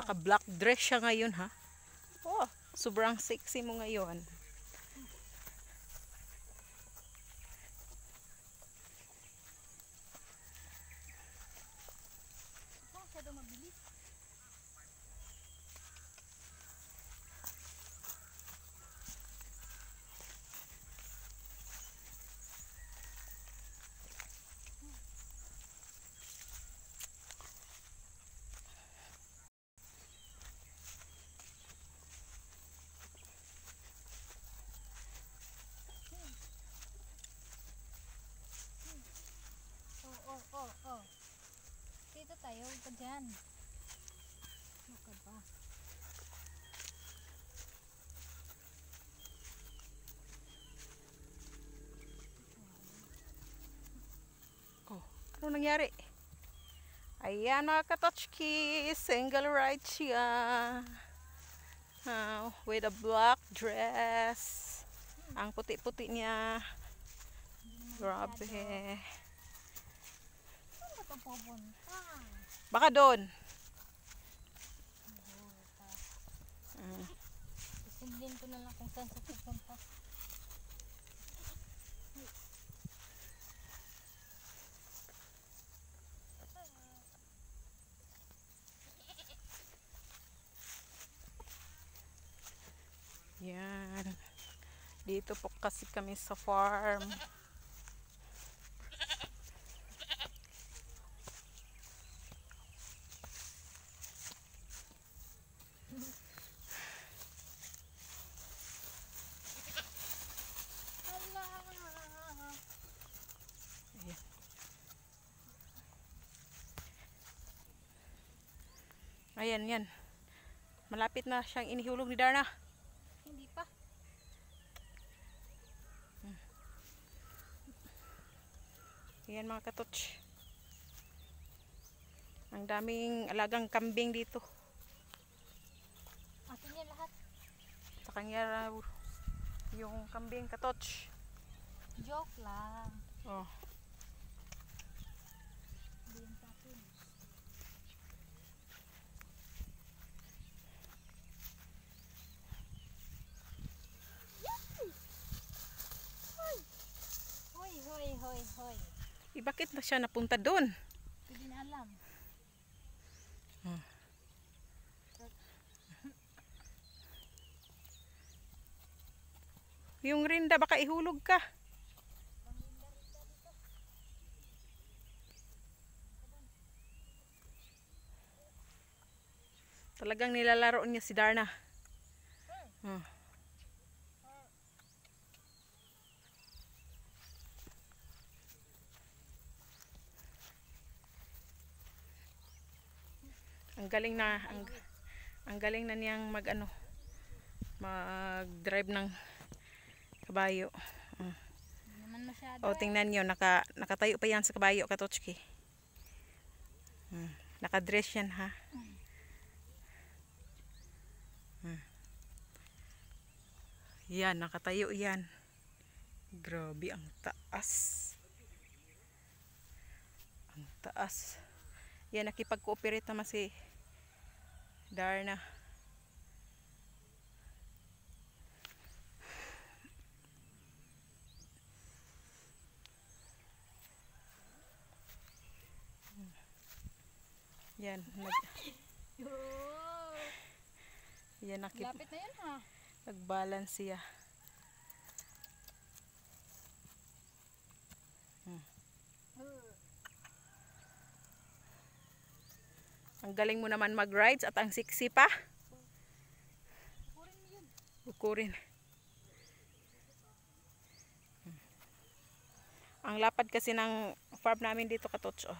Naka-black dress siya ngayon, ha? Oh, sobrang sexy mo ngayon. Masyado mabilis. Oh. Dito tayo, huwag ka dyan. Maka ba? Oh, ano nangyari? Ayan mga katotchki, single ride siya. With a black dress. Ang puti-puti niya. Grabe. Saan ba ito pupunta? Baka doon. Isimblin ko na lang kung saan sa pupunta. Yan. Dito po kasi kami sa farm. Ayan, yan. Malapit na siyang inihulog ni Darna. Hindi pa. Ayan mga katotch. Ang daming alagang kambing dito. Atin yan lahat. Sa kanya yung kambing katotch. Joke lang. Oh. Hindi yan sa akin. Hoy. Bakit na siya napunta doon? Hindi na alam. Yung rinda, baka ihulog ka. Talagang nilalaro niya si Darna. Ang galing na niyang mag-drive ng kabayo. Hindi naman masyado. O, tingnan niyo, nakatayo pa yan sa kabayo, katotchki. Nakadress yan, ha? Yan, nakatayo yan. Grabe, ang taas. Ang taas. Yan, nakipag-cooperate naman si Darna. Yan. Yan, Lapit na yan ha. nag-balance siya. Ang galing mo naman mag-rides at ang sexy pa. Bukurin. Ang lapad kasi ng farm namin dito katotso.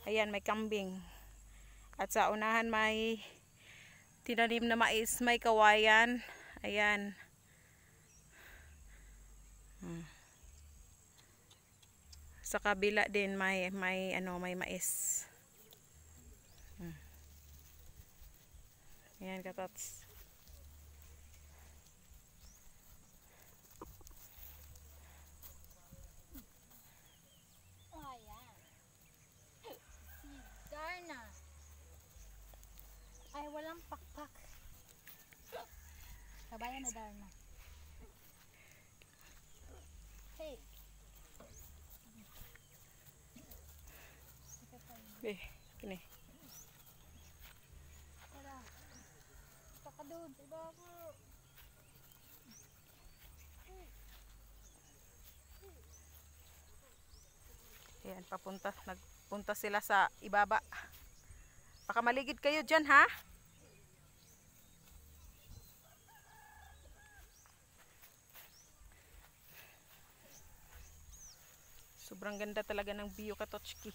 Ayan, may kambing. At sa unahan may tinanim na mais, may kawayan. Ayan. Sa kabila din may mais. Ayan katots. Ayan. Si Darna. pak, pak. Kabayan na Darna. Hey. Eh, kini. Tara. Pakadod, iba ako. Ayan, nagpunta sila sa ibaba. Baka maligid kayo dyan, ha? Sobrang ganda talaga ng view, Katochki.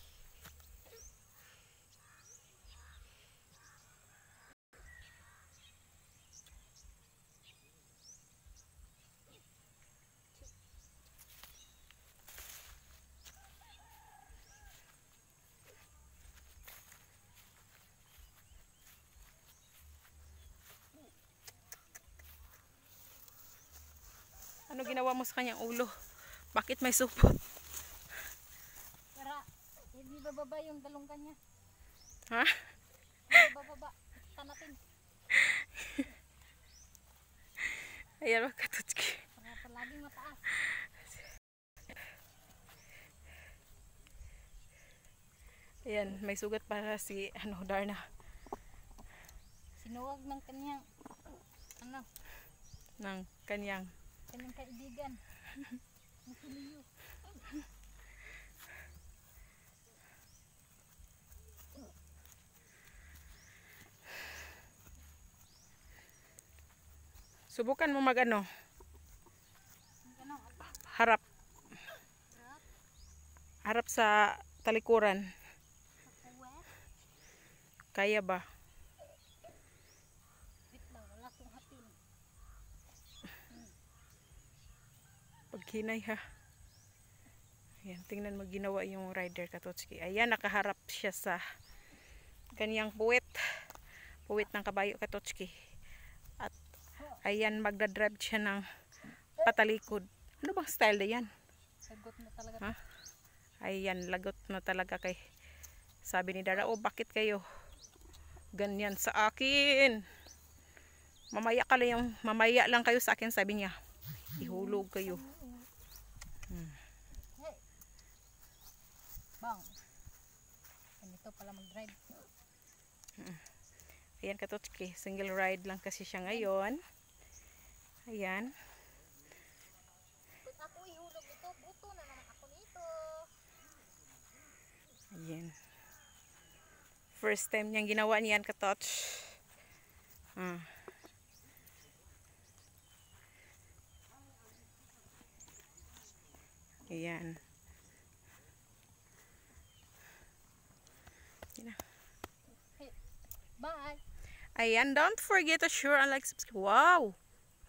Ano ginawa mo sa kanyang ulo? Bakit may supot? Para, hindi bababa yung dalunggan niya. Ha? Hindi bababa. Tanatin. Ayan mga Katochki. Para palaging mataas. Ayan, may sugat para si Darna. Sinuwag ng kanyang, Ng kanyang kaibigan. Nakiliyo. Subukan mo magano. Ano? Harap. Harap sa talikuran. Kakuwet? Kaya ba? Wait lang, wala kong hapin. Paghinay ha. Ayan, tingnan mo ginawa yung rider, Katochki. Ayan, nakaharap siya sa kanyang puwit. Puwit ng kabayo, Katochki. At ayan, magdadrive siya ng patalikod. Ano bang style na yan? Sagot na talaga. Ha? Ayan, lagot na talaga kay. Sabi ni Dara, oh bakit kayo ganyan sa akin? Mamaya lang kayo sa akin, sabi niya. Ihulog kayo. Hey. Bang. Ganito pala mag-drive. Ayan, Katochki, single ride lang kasi siya ngayon. Ayan. Kung ako ihulog ito, buto na naman ako nito. Ayan. First time niyang ginawa niyan, Katoch. Ayan. Hey. Bye. Ayan, don't forget to share and like, subscribe. Wow!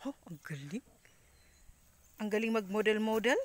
Oh, ang galing. Ang galing mag-model-model.